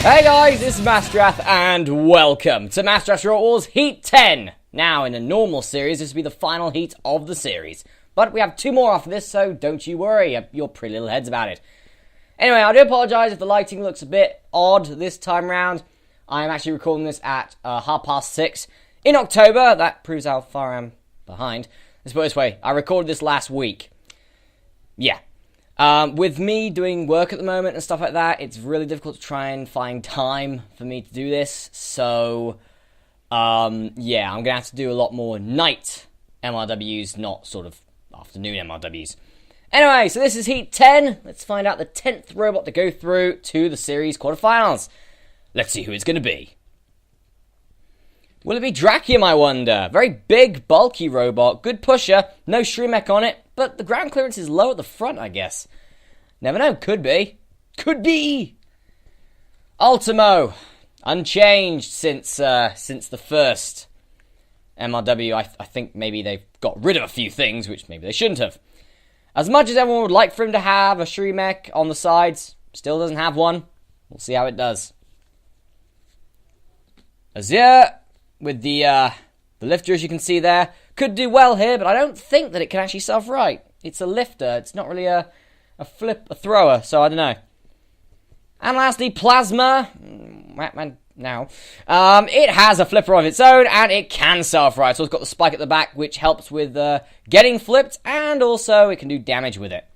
Hey guys, this is Masterath, and welcome to Masteraths Royal Wars Heat 10. Now, in a normal series, this will be the final heat of the series. But we have 2 more after this, so don't you worry, your pretty little heads about it. Anyway, I do apologise if the lighting looks a bit odd this time round. I'm actually recording this at 6:30 in October. That proves how far I'm behind. Let's put it this way, I recorded this last week. Yeah. With me doing work at the moment and stuff like that, it's really difficult to try and find time for me to do this. So, yeah, I'm going to have to do a lot more night MRWs, not sort of afternoon MRWs. Anyway, so this is Heat 10. Let's find out the 10th robot to go through to the series quarterfinals. Let's see who it's going to be. Will it be Drakium, I wonder? Very big, bulky robot, good pusher, no Shreemekh on it, but the ground clearance is low at the front, I guess. Never know, could be. Could be! Ultimo, unchanged since the first MRW. I think maybe they've got rid of a few things, which maybe they shouldn't have. As much as everyone would like for him to have a Shreemekh on the sides, still doesn't have one. We'll see how it does. Azure, with the lifter, as you can see there, could do well here, but I don't think that it can actually self-right. It's a lifter. It's not really a thrower, so I don't know. And lastly, Plasma. Now. It has a flipper of its own, and it can self-right. So it's got the spike at the back, which helps with getting flipped, and also it can do damage with it.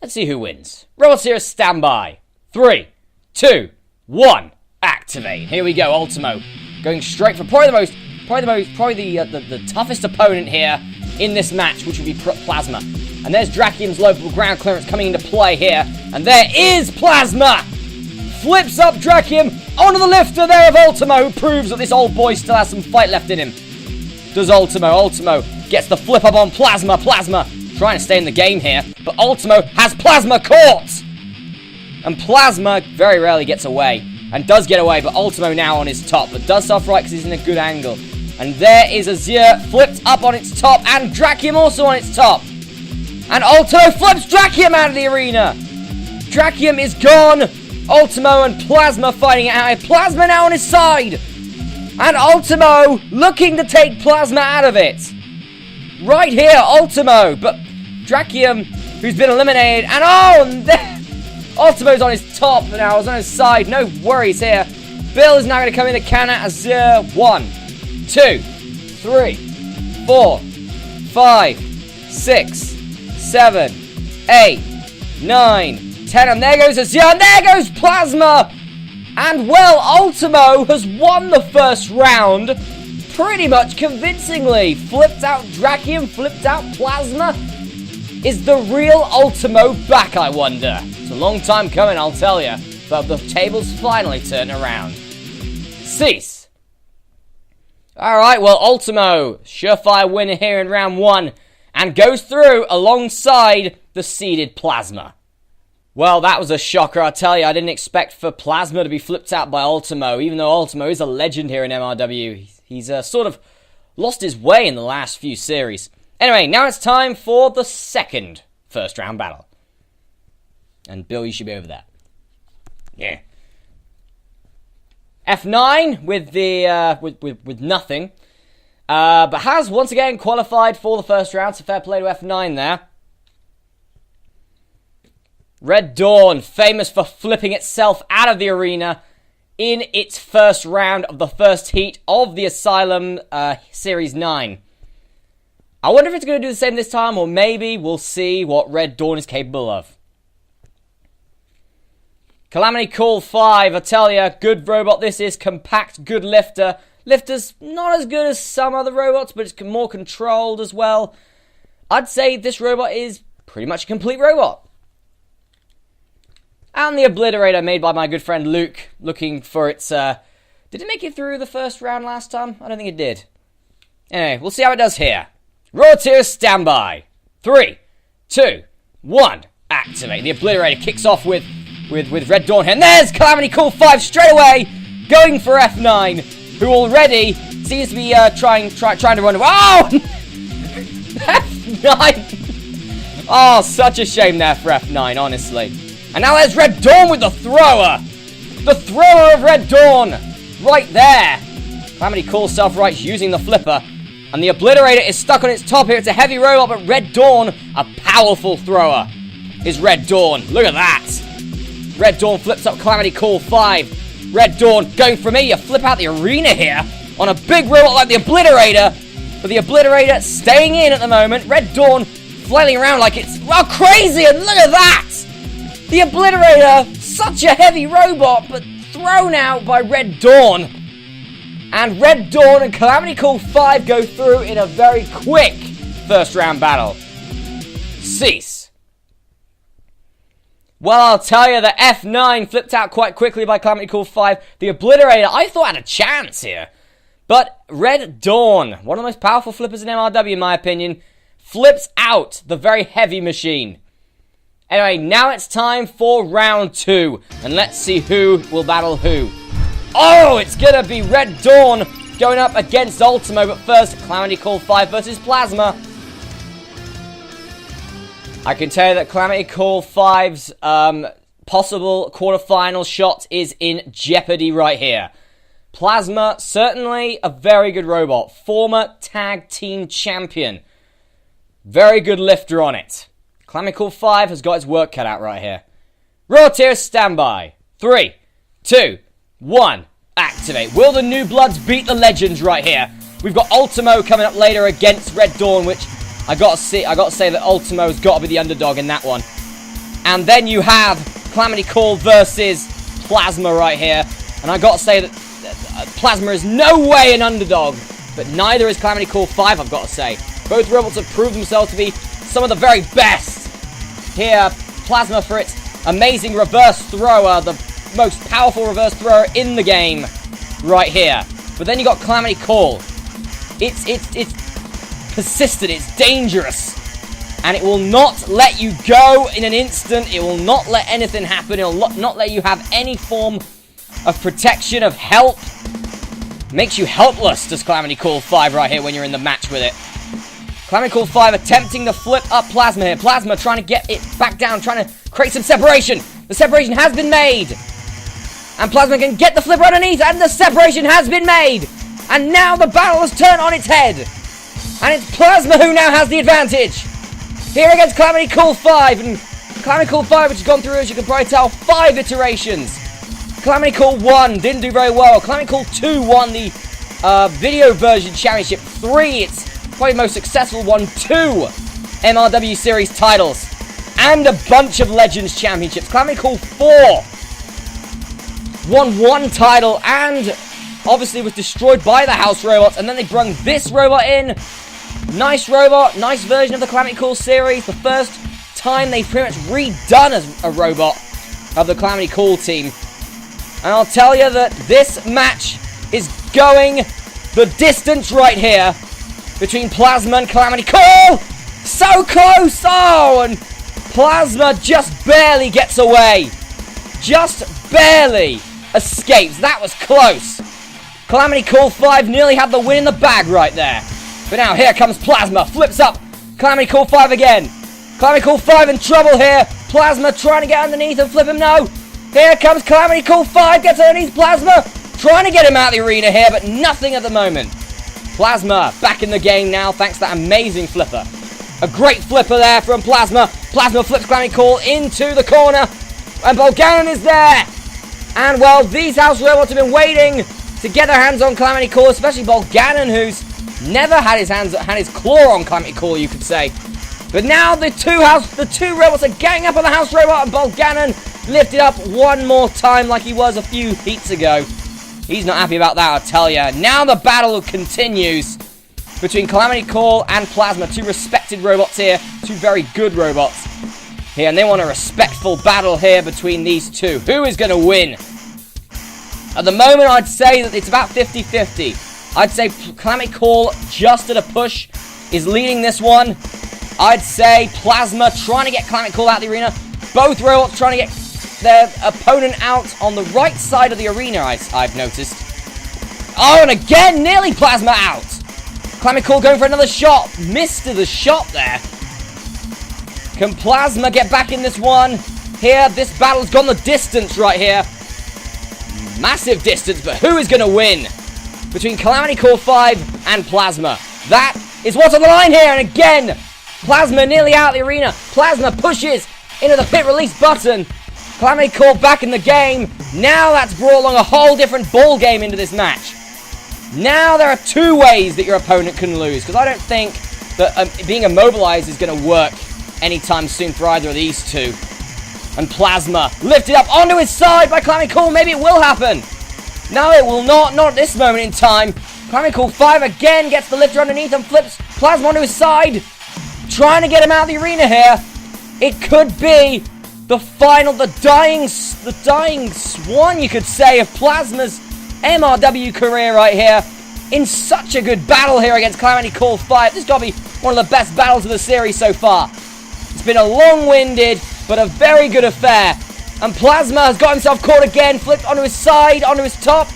Let's see who wins. Robots here, standby. 3, 2, 1, activate. Here we go, Ultimo. Going straight for probably the toughest opponent here in this match, which will be Plasma. And there's Drakium's local ground clearance coming into play here. And there is Plasma! Flips up Drakium onto the lifter there of Ultimo, who proves that this old boy still has some fight left in him. Does Ultimo. Ultimo gets the flip up on Plasma. Plasma trying to stay in the game here, but Ultimo has Plasma caught! And Plasma very rarely gets away. And does get away, but Ultimo now on his top. But does self-right because he's in a good angle. And there is Azure flipped up on its top. And Drakium also on its top. And Ultimo flips Drakium out of the arena. Drakium is gone. Ultimo and Plasma fighting it out. Plasma now on his side. And Ultimo looking to take Plasma out of it. Right here, Ultimo. But Drakium, who's been eliminated. And and there... Ultimo's on his top now, he's on his side, no worries here. Bill is now going to come in the cannon. Azure, 1, 2, 3, 4, 5, 6, 7, 8, 9, 10, and there goes Azure, and there goes Plasma! And well, Ultimo has won the first round pretty much convincingly. Flipped out Drakium, flipped out Plasma. Is the real Ultimo back, I wonder? It's a long time coming, I'll tell you. But the table's finally turned around. Cease. Alright, well, Ultimo, surefire winner here in round 1. And goes through alongside the seeded Plasma. Well, that was a shocker, I tell you. I didn't expect for Plasma to be flipped out by Ultimo. Even though Ultimo is a legend here in MRW. He's sort of lost his way in the last few series. Anyway, now it's time for the second first round battle. And Bill, you should be over there. Yeah. F9 with the with nothing. But has once again qualified for the first round, so fair play to F9 there. Red Dawn, famous for flipping itself out of the arena in its first round of the first heat of the Asylum Series 9. I wonder if it's going to do the same this time, or maybe we'll see what Red Dawn is capable of. Calamity Call 5, I tell ya, good robot this is, compact, good lifter. Lifter's not as good as some other robots, but it's more controlled as well. I'd say this robot is pretty much a complete robot. And the Obliterator made by my good friend Luke, looking for its... did it make it through the first round last time? I don't think it did. Anyway, we'll see how it does here. Rotier, standby. 3, 2, 1, activate. The Obliterator kicks off with Red Dawn here. And there's Calamity Call 5 straight away, going for F9, who already seems to be trying to run away. Oh! F9! Oh, such a shame there for F9, honestly. And now there's Red Dawn with the thrower. The thrower of Red Dawn! Right there! Calamity Cool self-rights using the flipper. And the Obliterator is stuck on its top here. It's a heavy robot, but Red Dawn, a powerful thrower, is Red Dawn. Look at that! Red Dawn flips up Calamity Cool 5. Red Dawn going for me. You flip out the arena here on a big robot like the Obliterator. But the Obliterator staying in at the moment. Red Dawn flailing around like it's crazy. And look at that! The Obliterator, such a heavy robot, but thrown out by Red Dawn. And Red Dawn and Calamity Cool 5 go through in a very quick first round battle. Cease. Well, I'll tell you, the F9 flipped out quite quickly by Calamity Cool 5. The Obliterator, I thought had a chance here. But Red Dawn, one of the most powerful flippers in MRW in my opinion, flips out the very heavy machine. Anyway, now it's time for round 2. And let's see who will battle who. Oh, it's going to be Red Dawn going up against Ultimo. But first, Calamity Cool 5 versus Plasma. I can tell you that Calamity Cool 5's possible quarterfinal shot is in jeopardy right here. Plasma, certainly a very good robot. Former tag team champion. Very good lifter on it. Calamity Cool 5 has got its work cut out right here. Rotier, standby. 3, 2, 1, activate. Will the New Bloods beat the Legends right here? We've got Ultimo coming up later against Red Dawn, which I gotta say that Ultimo's gotta be the underdog in that one. And then you have Calamity Cool versus Plasma right here. And I gotta say that Plasma is no way an underdog, but neither is Calamity Cool 5, I've gotta say. Both robots have proved themselves to be some of the very best. Here, Plasma for its amazing reverse thrower, the most powerful reverse thrower in the game, right here. But then you got Calamity Cool. It's persistent, it's dangerous, and it will not let you go in an instant. It will not let anything happen. It will not let you have any form of protection, of help. Makes you helpless, does Calamity Cool 5 right here when you're in the match with it. Calamity Cool 5 attempting to flip up Plasma here. Plasma trying to get it back down, trying to create some separation. The separation has been made. And Plasma can get the flipper underneath, and the separation has been made. And now the battle has turned on its head. And it's Plasma who now has the advantage. Here against Calamity Cool 5. And Calamity Cool 5, which has gone through, as you can probably tell, 5 iterations. Calamity Cool 1 didn't do very well. Calamity Cool 2 won the video version championship. 3, it's probably the most successful one. 2 MRW series titles. And a bunch of Legends championships. Calamity Cool 4 won 1 title and obviously was destroyed by the House Robots. And then they brung this robot in. Nice robot, nice version of the Calamity Cool series. The first time they've pretty much redone as a robot of the Calamity Cool team. And I'll tell you that this match is going the distance right here between Plasma and Calamity Cool. So close! Oh, and Plasma just barely gets away. Just barely escapes. That was close. Calamity Cool 5 nearly had the win in the bag right there. But now here comes Plasma. Flips up Calamity Cool 5 again. Calamity Cool 5 in trouble here. Plasma trying to get underneath and flip him. No. Here comes Calamity Cool 5. Gets underneath Plasma. Trying to get him out of the arena here, but nothing at the moment. Plasma back in the game now thanks to that amazing flipper. A great flipper there from Plasma. Plasma flips Calamity Cool into the corner. And Bolganon is there. And well, these House Robots have been waiting to get their hands on Calamity Cool, especially Bolganon, who's never had his claw on Calamity Cool, you could say. But now the two robots are ganging up on the House Robot, and Bolganon lifted up one more time like he was a few heats ago. He's not happy about that, I'll tell you. Now the battle continues between Calamity Cool and Plasma. 2 respected robots here. 2 very good robots here. And they want a respectful battle here between these two. Who is going to win? At the moment, I'd say that it's about 50-50. I'd say Calamity Cool, just at a push, is leading this one. I'd say Plasma trying to get Calamity Cool out of the arena. Both robots trying to get their opponent out on the right side of the arena, I've noticed. Oh, and again, nearly Plasma out. Calamity Cool going for another shot. Missed the shot there. Can Plasma get back in this one? Here, this battle's gone the distance right here. Massive distance, but who is going to win? Between Calamity Core 5 and Plasma. That is what's on the line here, and again, Plasma nearly out of the arena. Plasma pushes into the pit release button. Calamity Core back in the game. Now that's brought along a whole different ball game into this match. Now there are two ways that your opponent can lose, because I don't think that being immobilized is going to work anytime soon for either of these two. And Plasma lifted up onto his side by Calamity Core. Maybe it will happen. No, it will not. Not at this moment in time. Calamity Core 5 again gets the lifter underneath and flips Plasma onto his side. Trying to get him out of the arena here. It could be the final, the dying swan, you could say, of Plasma's MRW career right here. In such a good battle here against Calamity Core 5. This has got to be one of the best battles of the series so far. It's been a long-winded, but a very good affair. And Plasma has got himself caught again, flipped onto his side, onto his top.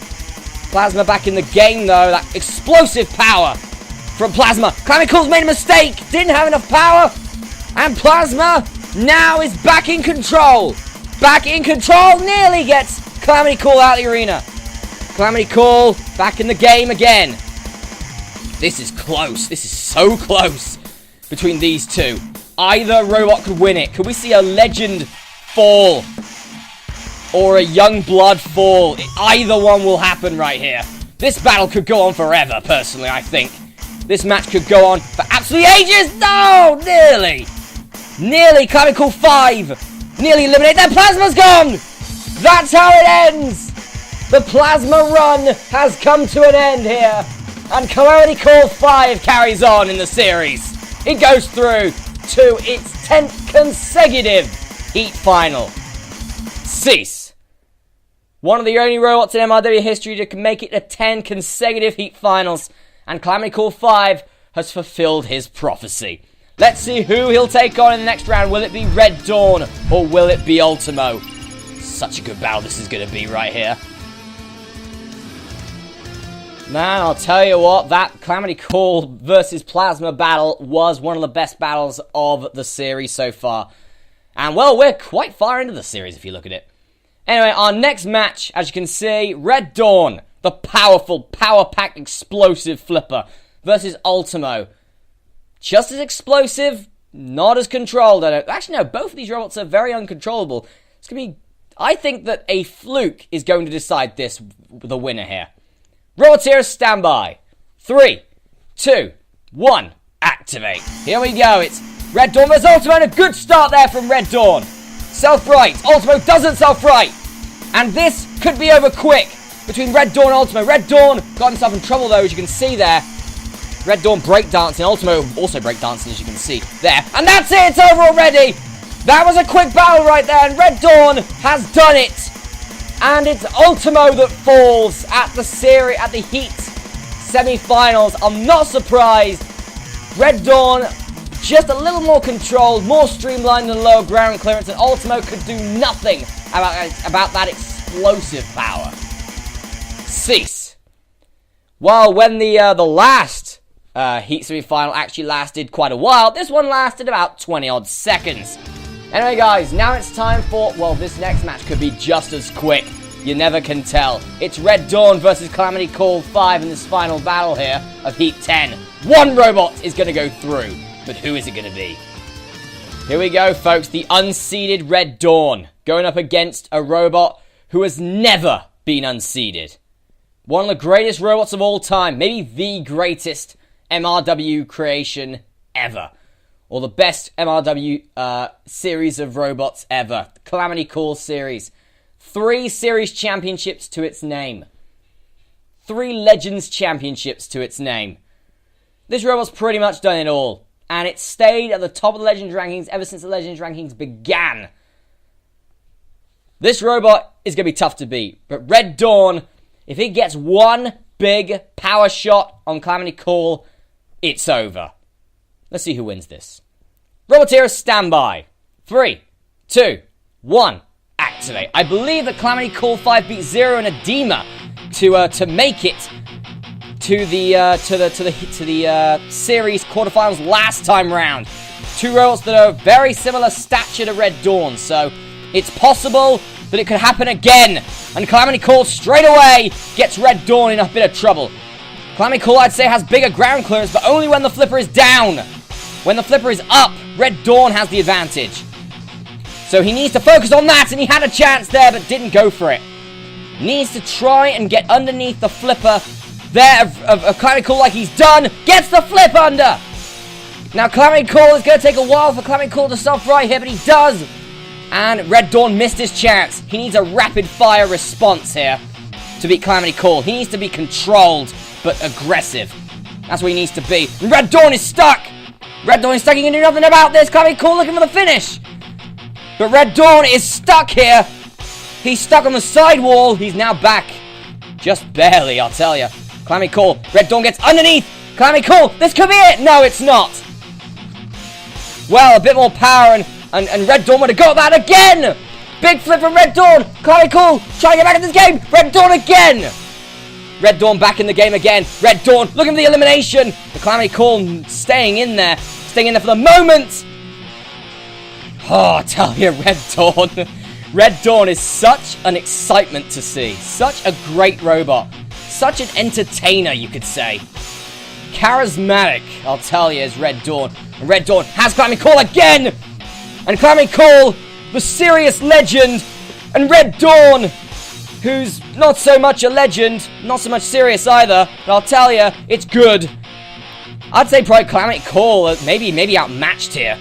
Plasma back in the game, though. That explosive power from Plasma. Calamity Core's made a mistake. Didn't have enough power. And Plasma now is back in control. Back in control. Nearly gets Calamity Core out of the arena. Calamity Core back in the game again. This is close. This is so close between these two. Either robot could win it. Could we see a legend fall? Or a young blood fall? Either one will happen right here. This battle could go on forever, personally, I think. This match could go on for absolutely ages. No! Nearly. Nearly. Calamity Core 5. Nearly eliminated. Their Plasma's gone! That's how it ends! The Plasma run has come to an end here. And Calamity Core 5 carries on in the series. It goes through to its 10th consecutive Heat Final. Cease. One of the only robots in MRW history to make it to 10 consecutive Heat Finals. And Calamity Core 5 has fulfilled his prophecy. Let's see who he'll take on in the next round. Will it be Red Dawn or will it be Ultimo? Such a good battle this is going to be right here. Man, I'll tell you what, that Calamity Core versus Plasma battle was one of the best battles of the series so far. And, well, we're quite far into the series if you look at it. Anyway, our next match, as you can see, Red Dawn, the powerful, power-packed, explosive flipper, versus Ultimo. Just as explosive, not as controlled. Actually, no, both of these robots are very uncontrollable. It's going to be... I think that a fluke is going to decide this, the winner here. Roboteers, stand by. 3, 2, 1, activate. Here we go. It's Red Dawn versus Ultimo, and a good start there from Red Dawn. Self-right. Ultimo doesn't self-right. And this could be over quick between Red Dawn and Ultimo. Red Dawn got himself in trouble, though, as you can see there. Red Dawn breakdancing. Ultimo also breakdancing, as you can see there. And that's it. It's over already. That was a quick battle right there, and Red Dawn has done it. And it's Ultimo that falls at the Heat semi-finals. I'm not surprised. Red Dawn, just a little more controlled, more streamlined than lower ground clearance, and Ultimo could do nothing about that explosive power. Cease. Well, when the last Heat semi-final actually lasted quite a while, this one lasted about 20-odd seconds. Anyway, guys, now it's time for, well, this next match could be just as quick. You never can tell. It's Red Dawn versus Calamity Core 5 in this final battle here of Heat 10. One robot is going to go through, but who is it going to be? Here we go, folks. The unseeded Red Dawn going up against a robot who has never been unseeded. One of the greatest robots of all time. Maybe the greatest MRW creation ever. Or the best MRW series of robots ever. The Calamity Core series. 3 series championships to its name. 3 Legends championships to its name. This robot's pretty much done it all. And it's stayed at the top of the Legends rankings ever since the Legends rankings began. This robot is going to be tough to beat. But Red Dawn, if it gets one big power shot on Calamity Core, it's over. Let's see who wins this. Roboteers, stand by. 3, 2, 1, activate. I believe that Calamity Core 5 beat Zero and Edema to make it to the series quarterfinals last time round. 2 robots that are very similar stature to Red Dawn, so it's possible that it could happen again And Calamity Call straight away gets Red Dawn in a bit of trouble. Calamity Call, I'd say, has bigger ground clearance, but only when the flipper is down. When the flipper is up, Red Dawn has the advantage. So he needs to focus on that, and he had a chance there, but didn't go for it. Needs to try and get underneath the flipper there of Calamity Call like he's done. Gets the flip under. Now Calamity Call is going to take a while for Calamity Call to stop right here, but he does. And Red Dawn missed his chance. He needs a rapid fire response here to beat Calamity Call. He needs to be controlled, but aggressive. That's what he needs to be. And Red Dawn is stuck. Red Dawn is stuck. He can do nothing about this. Calamity Call looking for the finish. But Red Dawn is stuck here. He's stuck on the side wall. He's now back. Just barely, I'll tell you. Calamity Call. Red Dawn gets underneath. Calamity Call. This could be it. No, it's not. Well, a bit more power and Red Dawn would have got that again. Big flip from Red Dawn. Calamity Call trying to get back in this game. Red Dawn again. Red Dawn back in the game again. Red Dawn looking for the elimination. The Calamity Call staying in there. Staying in there for the moment. Oh, I tell you, Red Dawn. Red Dawn is such an excitement to see. Such a great robot. Such an entertainer, you could say. Charismatic, I'll tell you, is Red Dawn. And Red Dawn has Calamity Call again. And Calamity Call, the serious legend. And Red Dawn, who's not so much a legend, not so much serious either. But I'll tell you, it's good. I'd say probably Calamity Call maybe outmatched here.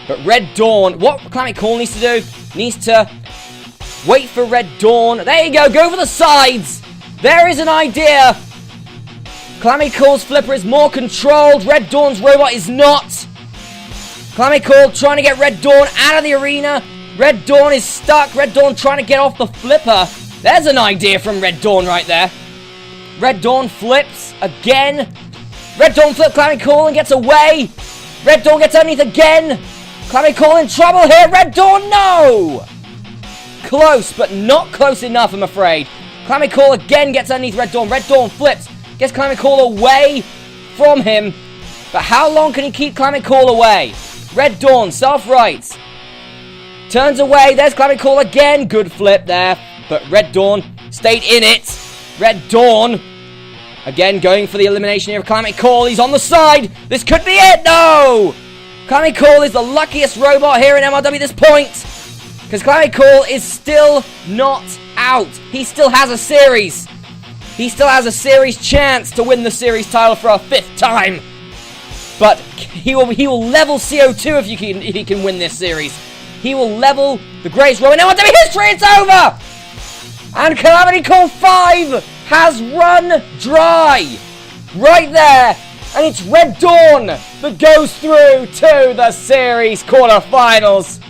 But Red Dawn, what Calamity Call needs to do, needs to wait for Red Dawn. There you go for the sides. There is an idea. Calamity Call's flipper is more controlled. Red Dawn's robot is not. Calamity Call trying to get Red Dawn out of the arena. Red Dawn is stuck. Red Dawn trying to get off the flipper. There's an idea from Red Dawn right there. Red Dawn flips again. Red Dawn flips Calamity Call and gets away. Red Dawn gets underneath again. Calamity Call in trouble here. Red Dawn, no! Close, but not close enough, I'm afraid. Calamity Call again gets underneath Red Dawn. Red Dawn flips. Gets Calamity Call away from him. But how long can he keep Calamity Call away? Red Dawn, self-rights. Turns away. There's Calamity Call again. Good flip there. But Red Dawn stayed in it. Red Dawn, again, going for the elimination here of Calamity Call. He's on the side. This could be it. No! Calamity Call is the luckiest robot here in MRW at this point. Because Calamity Call is still not out. He still has a series. He still has a series chance to win the series title for a 5th time. But he will level CO2 if he can win this series. He will level the greatest robot in MRW history. It's over! And Calamity Call 5 has run dry. Right there. And it's Red Dawn that goes through to the series quarterfinals.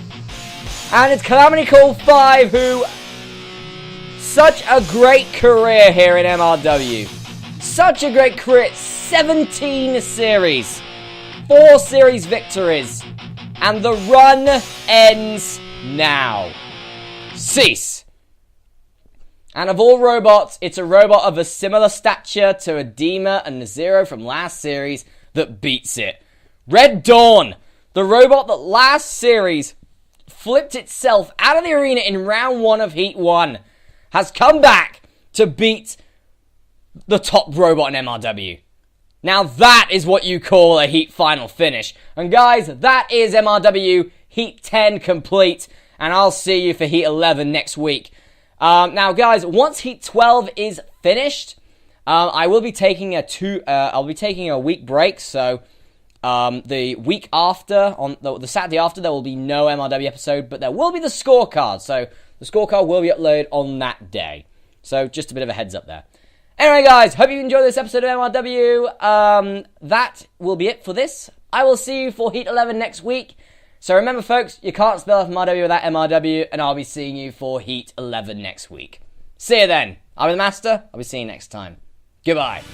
And it's Calamity Call 5 who... Such a great career here in MRW. Such a great career. 17 series. 4 series victories. And the run ends now. Cease. And of all robots, it's a robot of a similar stature to Edema and Zero from last series that beats it. Red Dawn, the robot that last series flipped itself out of the arena in round 1 of Heat 1, has come back to beat the top robot in MRW. Now that is what you call a Heat final finish. And guys, that is MRW Heat 10 complete. And I'll see you for Heat 11 next week. Now, guys, once Heat 12 is finished, I will be taking a week break. So, the week after, on the Saturday after, there will be no MRW episode, but there will be the scorecard. So, the scorecard will be uploaded on that day. So, just a bit of a heads up there. Anyway, guys, hope you enjoyed this episode of MRW. That will be it for this. I will see you for Heat 11 next week. So remember, folks, you can't spell MRW without MRW, and I'll be seeing you for Heat 11 next week. See you then. I'll be the Master. I'll be seeing you next time. Goodbye.